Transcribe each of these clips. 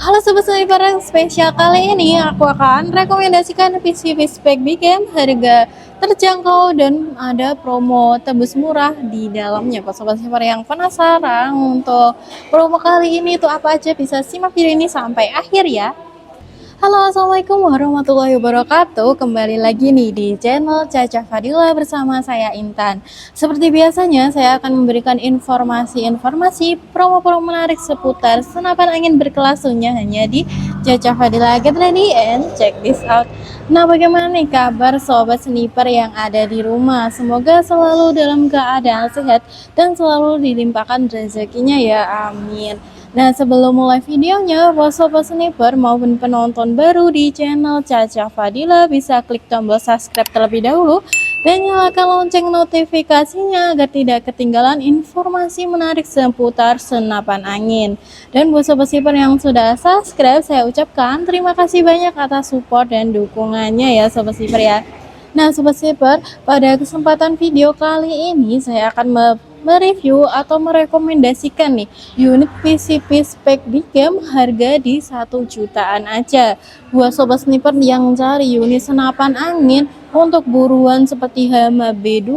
Halo Sobat Sniper, yang spesial kali ini aku akan rekomendasikan PC spek big game harga terjangkau dan ada promo tembus murah di dalamnya. Buat Sobat Sniper yang penasaran untuk promo kali ini itu apa aja, bisa simak video ini sampai akhir ya. Halo, assalamualaikum warahmatullahi wabarakatuh. Kembali lagi nih di channel Caca Fadila bersama saya Intan. Seperti biasanya, saya akan memberikan informasi-informasi promo-promo menarik seputar senapan angin berkelasnya hanya di Caca Fadila. Get ready and check this out. Nah, bagaimana nih kabar sobat sniper yang ada di rumah? Semoga selalu dalam keadaan sehat dan selalu dilimpahkan rezekinya ya, amin. Nah, sebelum mulai videonya, buat sobat sniper maupun penonton baru di channel Caca Fadila bisa klik tombol subscribe terlebih dahulu dan nyalakan lonceng notifikasinya agar tidak ketinggalan informasi menarik seputar senapan angin. Dan buat sobat sniper yang sudah subscribe, saya ucapkan terima kasih banyak atas support dan dukungannya ya sobat sniper ya. Nah, sobat sniper, pada kesempatan video kali ini saya akan mereview atau merekomendasikan nih unit PCP spek big game harga di 1 jutaan aja. Buat sobat sniper yang cari unit senapan angin untuk buruan seperti Hama B2,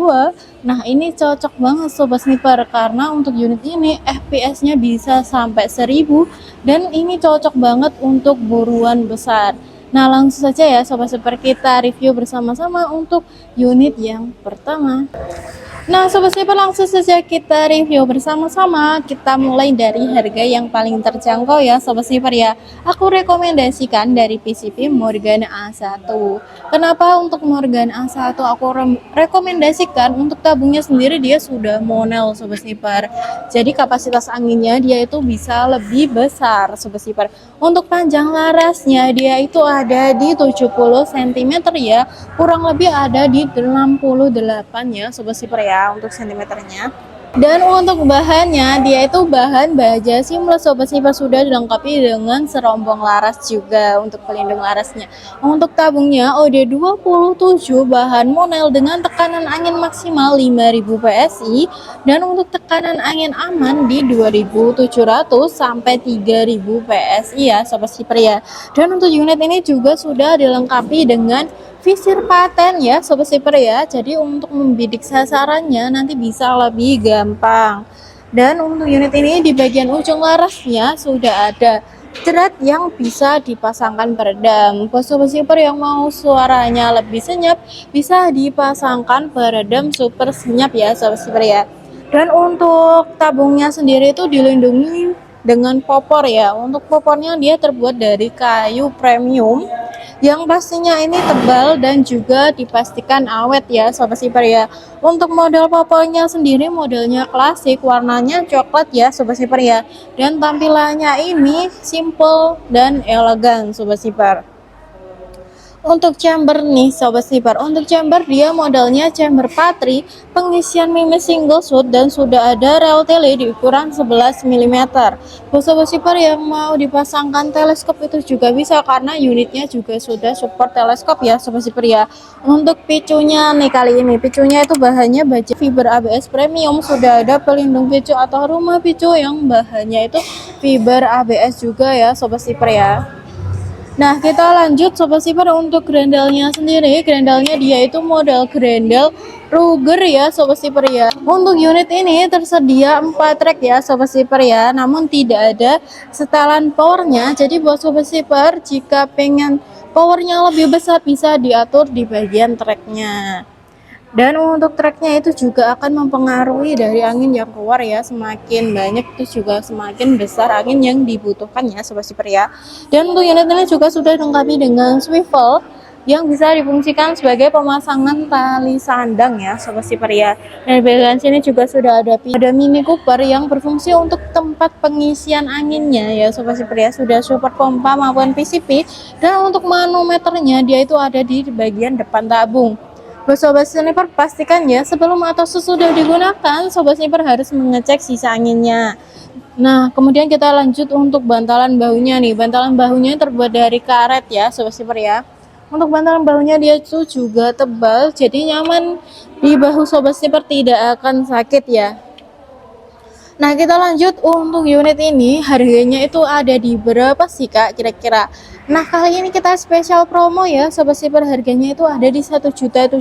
nah ini cocok banget sobat sniper karena untuk unit ini FPS-nya bisa sampai 1000 dan ini cocok banget untuk buruan besar. Nah, langsung saja ya sobat sniper, kita review bersama-sama untuk unit yang pertama. Nah, sobat sniper, langsung saja kita review bersama-sama. Kita mulai dari harga yang paling terjangkau ya sobat sniper ya. Aku rekomendasikan dari PCP Morgan A1. Kenapa untuk Morgan A1 aku rekomendasikan? Untuk tabungnya sendiri dia sudah monel sobat sniper. Jadi kapasitas anginnya dia itu bisa lebih besar sobat sniper. Untuk panjang larasnya dia itu ada di 70 cm ya. Kurang lebih ada di 68 ya sobat sniper ya untuk sentimeternya. Dan untuk bahannya dia itu bahan baja seamless sobat sniper, sudah dilengkapi dengan serombong laras juga untuk pelindung larasnya. Untuk tabungnya OD27 bahan monel dengan tekanan angin maksimal 5000 PSI dan untuk tekanan angin aman di 2700 sampai 3000 PSI ya sobat sniper ya. Dan untuk unit ini juga sudah dilengkapi dengan visir paten ya sobat sniper ya, jadi untuk membidik sasarannya nanti bisa lebih gampang. Dan untuk unit ini di bagian ujung larasnya sudah ada thread yang bisa dipasangkan peredam. Buat sobat sniper yang mau suaranya lebih senyap bisa dipasangkan peredam super senyap ya sobat sniper ya. Dan untuk tabungnya sendiri itu dilindungi dengan popor ya. Untuk popornya dia terbuat dari kayu premium yang pastinya ini tebal dan juga dipastikan awet ya sobat sniper ya. Untuk model popornya sendiri modelnya klasik, warnanya coklat ya sobat sniper ya, dan tampilannya ini simple dan elegan sobat sniper. Untuk chamber nih sobat sniper, untuk chamber dia modelnya chamber patri, pengisian mimis single shot dan sudah ada rel tele di ukuran 11 mm. Buat sobat sniper yang mau dipasangkan teleskop itu juga bisa karena unitnya juga sudah support teleskop ya sobat sniper ya. Untuk picunya nih, kali ini picunya itu bahannya baja fiber ABS premium, sudah ada pelindung picu atau rumah picu yang bahannya itu fiber ABS juga ya sobat sniper ya. Nah, kita lanjut sobat sniper untuk grendelnya sendiri. Grendelnya dia itu model grendel Ruger ya sobat sniper ya. Untuk unit ini tersedia 4 track ya sobat sniper ya, namun tidak ada setelan powernya. Jadi buat sobat sniper jika pengen powernya lebih besar bisa diatur di bagian tracknya. Dan untuk treknya itu juga akan mempengaruhi dari angin yang keluar ya, semakin banyak itu juga semakin besar angin yang dibutuhkan ya sobat sniper ya. Dan untuk unit ini juga sudah dilengkapi dengan swivel yang bisa difungsikan sebagai pemasangan tali sandang ya sobat sniper ya. Dan di bagian sini juga sudah ada Mini Cooper yang berfungsi untuk tempat pengisian anginnya ya sobat sniper ya, sudah support pompa maupun PCP. Dan untuk manometernya dia itu ada di bagian depan tabung. Buat sobat sniper pastikan ya sebelum atau sesudah digunakan sobat sniper harus mengecek sisa anginnya. Nah, kemudian kita lanjut untuk bantalan bahunya nih. Bantalan bahunya terbuat dari karet ya sobat sniper ya. Untuk bantalan bahunya dia itu juga tebal, jadi nyaman di bahu sobat sniper, tidak akan sakit ya. Nah, kita lanjut untuk unit ini, harganya itu ada di berapa sih Kak kira-kira? Nah, kali ini kita spesial promo ya, Sobat Sniper, harganya itu ada di 1.700.000.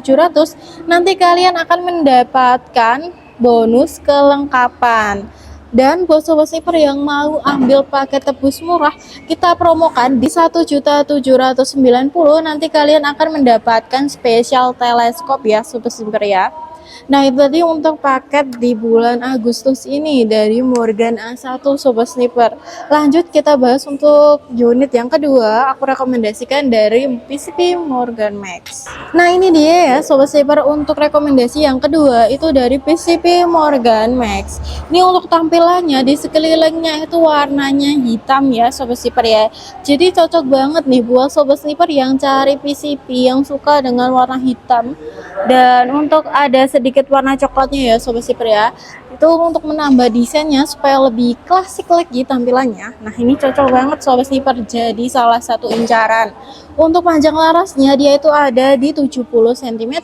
Nanti kalian akan mendapatkan bonus kelengkapan. Dan buat Sobat Sniper yang mau ambil paket tebus murah, kita promokan di 1.790.000. Nanti kalian akan mendapatkan spesial teleskop ya, Sobat Sniper ya. Nah, itu tadi untuk paket di bulan Agustus ini dari Morgan A1 Sobat Sniper. Lanjut kita bahas untuk unit yang kedua, aku rekomendasikan dari PCP Morgan Max. Nah, ini dia ya Sobat Sniper, untuk rekomendasi yang kedua itu dari PCP Morgan Max. Ini untuk tampilannya di sekelilingnya itu warnanya hitam ya Sobat Sniper ya. Jadi cocok banget nih buat Sobat Sniper yang cari PCP yang suka dengan warna hitam. Dan untuk ada sedikit warna coklatnya ya Sobat Sniper ya, itu untuk menambah desainnya supaya lebih klasik lagi tampilannya. Nah, ini cocok banget Sobat Sniper, jadi salah satu incaran. Untuk panjang larasnya dia itu ada di 70 cm,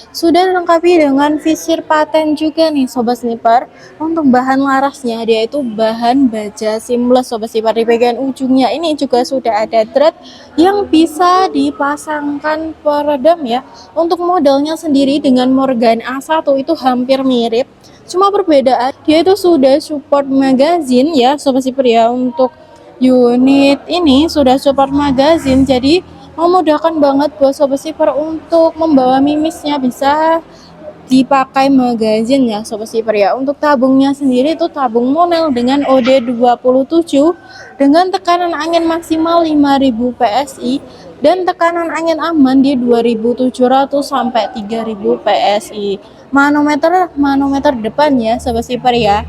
sudah dilengkapi dengan visir paten juga nih Sobat Sniper. Untuk bahan larasnya dia itu bahan baja seamless Sobat Sniper. Di bagian ujungnya ini juga sudah ada thread yang bisa dipasangkan peredam ya. Untuk modelnya sendiri dengan Morgan A1 itu hampir mirip, cuma perbedaan dia itu sudah support magazine ya Sobat Sniper ya. Untuk unit ini sudah support magazine, jadi memudahkan banget buat Sobat Sniper untuk membawa mimisnya, bisa dipakai magazine ya Sobat Sniper ya. Untuk tabungnya sendiri itu tabung Monel dengan OD27 dengan tekanan angin maksimal 5000 PSI dan tekanan angin aman di 2700 sampai 3000 PSI. Manometer depan ya Sobat Sniper ya.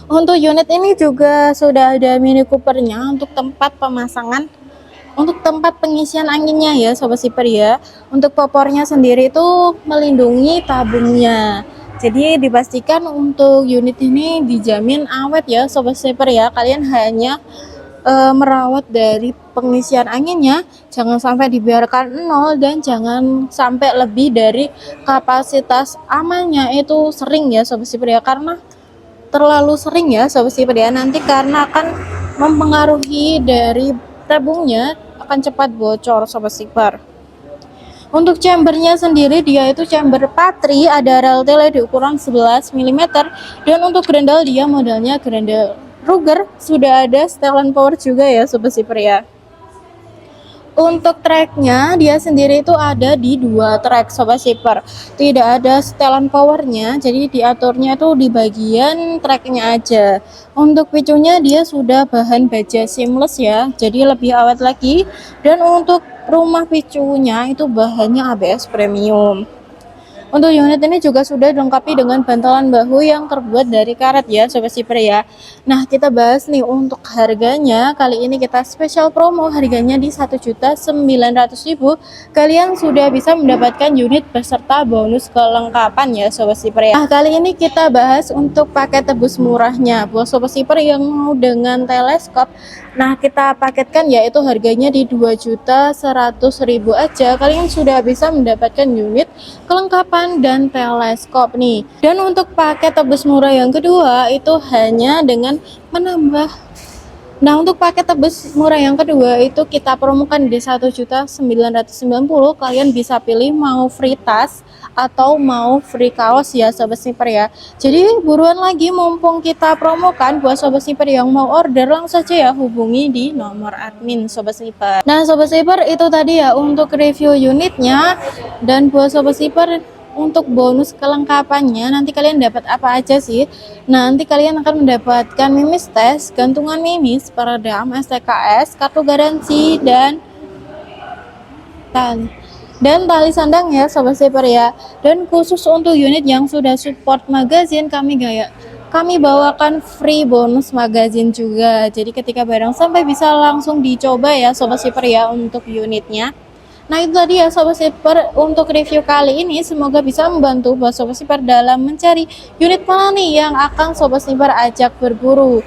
Untuk unit ini juga sudah ada Mini Coopernya untuk tempat pemasangan, untuk tempat pengisian anginnya ya Sobat Sniper ya. Untuk popornya sendiri itu melindungi tabungnya, jadi dipastikan untuk unit ini dijamin awet ya Sobat Sniper ya. Kalian hanya merawat dari pengisian anginnya, jangan sampai dibiarkan nol dan jangan sampai lebih dari kapasitas amannya itu sering ya Sobat Sniper ya. Karena terlalu sering ya Sobat Sniper ya, nanti karena akan mempengaruhi dari tabungnya, akan cepat bocor Sobat Sniper. Untuk chambernya sendiri dia itu chamber patri, ada rel tele di ukuran 11 mm, dan untuk grendel dia modelnya grendel Ruger, sudah ada setelan power juga ya Sobat Sniper ya. Untuk tracknya dia sendiri itu ada di 2 track Sobat Sniper, tidak ada setelan powernya, jadi diaturnya itu di bagian tracknya aja. Untuk picunya dia sudah bahan baja seamless ya, jadi lebih awet lagi. Dan untuk rumah picunya itu bahannya ABS premium. Untuk unit ini juga sudah dilengkapi dengan bantalan bahu yang terbuat dari karet ya Sobat Sniper ya. Nah, kita bahas nih untuk harganya. Kali ini kita spesial promo, harganya di 1.900.000. Kalian sudah bisa mendapatkan unit beserta bonus kelengkapan ya Sobat Sniper ya. Nah, kali ini kita bahas untuk paket tebus murahnya buat Sobat Sniper yang mau dengan teleskop. Nah, kita paketkan yaitu harganya di 2.100.000 aja. Kalian sudah bisa mendapatkan unit kelengkapan dan teleskop nih. Dan untuk paket tebus murah yang kedua itu hanya dengan menambah. Nah, untuk paket tebus murah yang kedua itu kita promokan di 1.990.000. Kalian bisa pilih mau free tas atau mau free kaos ya Sobat Sniper ya. Jadi buruan lagi mumpung kita promokan. Buat Sobat Sniper yang mau order langsung saja ya hubungi di nomor admin Sobat Sniper. Nah Sobat Sniper, itu tadi ya untuk review unitnya. Dan buat Sobat Sniper, untuk bonus kelengkapannya nanti kalian dapat apa aja sih? Nanti kalian akan mendapatkan mimis tes, gantungan mimis, peredam, STKS, kartu garansi, dan tali sandang ya Sobat Sniper ya. Dan khusus untuk unit yang sudah support magazine, kami bawakan free bonus magazine juga. Jadi ketika barang sampai bisa langsung dicoba ya Sobat Sniper ya untuk unitnya. Nah, itu tadi ya Sobat Sniper untuk review kali ini, semoga bisa membantu buat Sobat Sniper dalam mencari unit mana nih yang akan Sobat Sniper ajak berburu.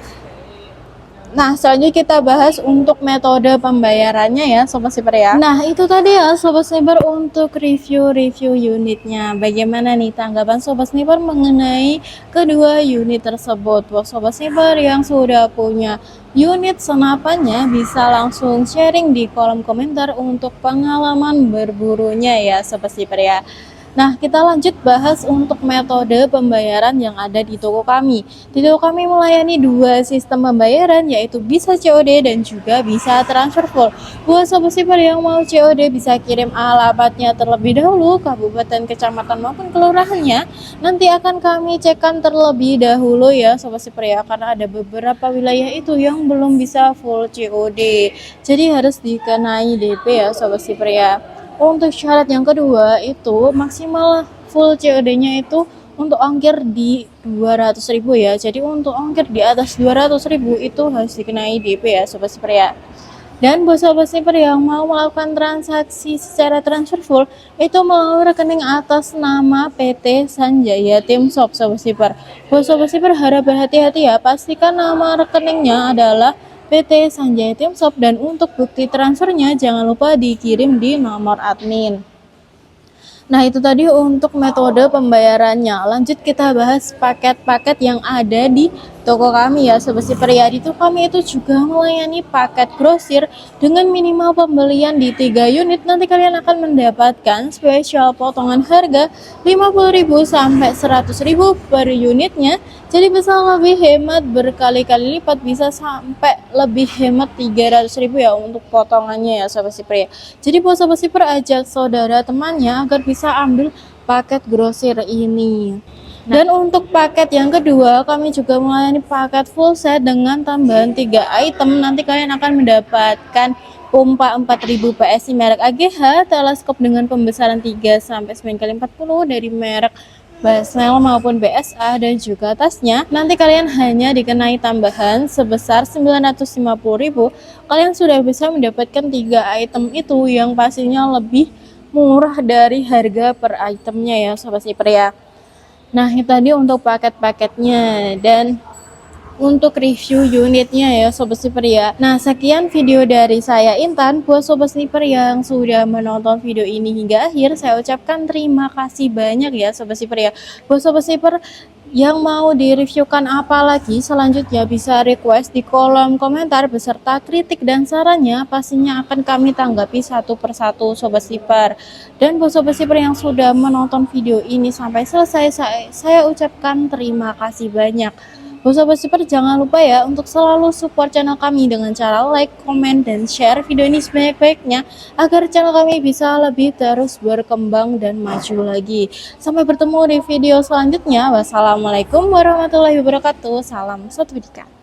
Nah, selanjutnya kita bahas untuk metode pembayarannya ya, Sobat Sniper ya. Nah, itu tadi ya Sobat Sniper untuk review-review unitnya. Bagaimana nih tanggapan Sobat Sniper mengenai kedua unit tersebut? Buat Sobat Sniper yang sudah punya unit senapannya bisa langsung sharing di kolom komentar untuk pengalaman berburunya ya Sobat Sniper ya. Nah, kita lanjut bahas untuk metode pembayaran yang ada di toko kami. Di toko kami melayani dua sistem pembayaran, yaitu bisa COD dan juga bisa transfer full. Buat sobat sniper yang mau COD bisa kirim alamatnya terlebih dahulu, kabupaten, kecamatan maupun kelurahannya. Nanti akan kami cekkan terlebih dahulu ya sobat sniper ya, karena ada beberapa wilayah itu yang belum bisa full COD. Jadi harus dikenai DP ya sobat sniper ya. Untuk syarat yang kedua itu maksimal full COD-nya itu untuk ongkir di 200.000 ya. Jadi untuk ongkir di atas 200.000 itu harus dikenai DP ya sobat sniper ya. Dan buat sobat sniper yang mau melakukan transaksi secara transfer full itu melalui rekening atas nama PT Sanjaya Tim Shop sobat sniper. Buat sobat sniper harap berhati-hati ya, pastikan nama rekeningnya adalah PT Sanjaya Tim Shop dan untuk bukti transfernya jangan lupa dikirim di nomor admin. Nah, itu tadi untuk metode pembayarannya. Lanjut kita bahas paket-paket yang ada di toko kami ya sobat sniper ya. Di toko kami itu juga melayani paket grosir dengan minimal pembelian di 3 unit. Nanti kalian akan mendapatkan spesial potongan harga 50.000 sampai 100.000 per unitnya. Jadi bisa lebih hemat berkali-kali lipat, bisa sampai lebih hemat 300.000 ya untuk potongannya ya sobat sniper ya. Jadi buat sobat sniper ajak saudara temannya agar bisa ambil paket grosir ini. Dan untuk paket yang kedua kami juga melayani paket full set dengan tambahan 3 item. Nanti kalian akan mendapatkan pompa 4000 PSI merek AGH, teleskop dengan pembesaran 3 sampai 9x40 dari merek Basnel maupun BSA, dan juga tasnya. Nanti kalian hanya dikenai tambahan sebesar 950.000. Kalian sudah bisa mendapatkan 3 item itu yang pastinya lebih murah dari harga per itemnya ya sobat sniper ya. Nah, ini tadi untuk paket-paketnya dan untuk review unitnya ya sobat sniper ya. Nah, sekian video dari saya Intan. Buat sobat sniper yang sudah menonton video ini hingga akhir, saya ucapkan terima kasih banyak ya sobat sniper ya. Buat sobat sniper yang mau direviewkan apa lagi selanjutnya bisa request di kolom komentar beserta kritik dan sarannya, pastinya akan kami tanggapi satu persatu sobat sniper. Dan buat sobat sniper yang sudah menonton video ini sampai selesai, saya ucapkan terima kasih banyak. Buat sobat sniper jangan lupa ya untuk selalu support channel kami dengan cara like, komen, dan share video ini sebanyak-banyaknya agar channel kami bisa lebih terus berkembang dan maju lagi. Sampai bertemu di video selanjutnya. Wassalamualaikum warahmatullahi wabarakatuh. Salam satu pendidikan.